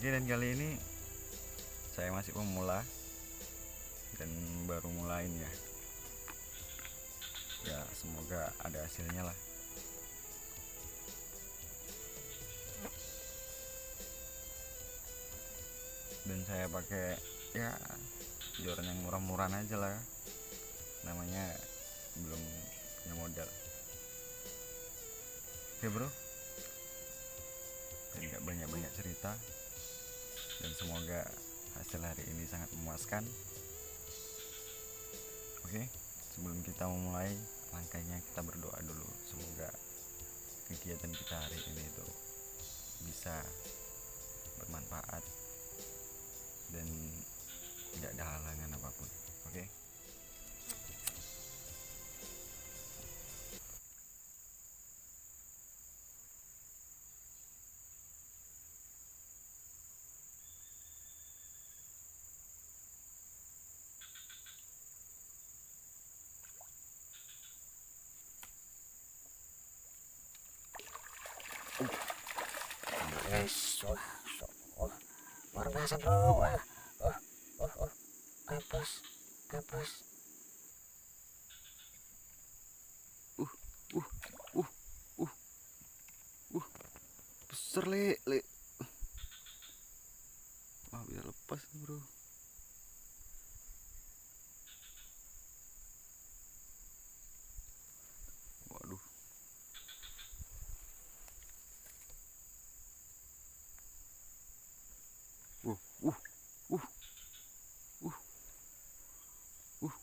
Oke, dan kali ini saya masih pemula dan baru mulain ya. Ya semoga ada hasilnya lah. Dan saya pakai ya joran yang murah-murahan aja lah. Namanya belum punya modal. Oke bro, dan gak banyak-banyak cerita. Dan semoga hasil hari ini sangat memuaskan. Oke, sebelum kita memulai langkahnya kita berdoa dulu. Semoga kegiatan kita hari ini itu bisa bermanfaat dan tidak ada halangan apapun. Oke. Yes, luar biasa bro. Kapus, kapus. Uh, uh, uh, uh, besar le. Wah, bisa lepas nih bro. Waduh. Uh, uh, uh, uh, uh.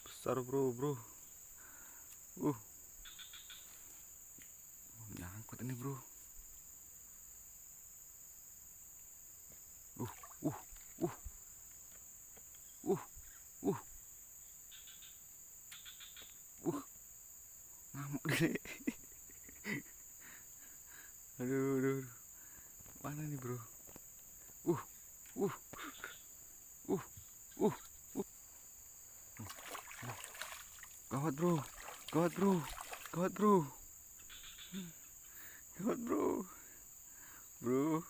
Besar bro. Nyangkut ini bro. Uh, uh, uh, uh, uh, ngamuk gede. Aduh. Mana nih bro? Uh, uh, uh, uh, uh. Gawat bro. Gawat bro. Gawat bro. Bro.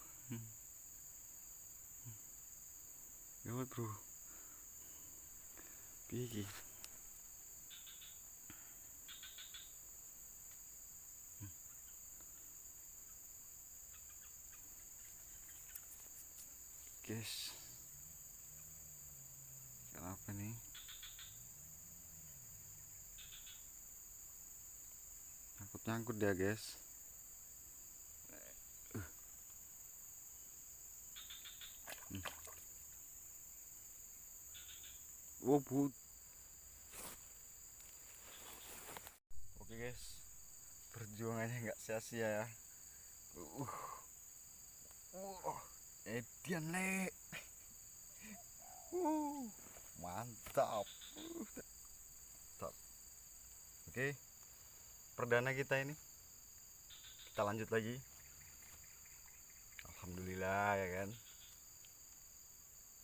Gawat bro. Piye iki? Guys. Kenapa nih? Nyangkut dia guys. Oh but. Oke guys, perjuangannya nggak sia-sia ya. Edian le. Mantap. Mantap. Oke, perdana kita ini. Kita lanjut lagi. Alhamdulillah ya kan.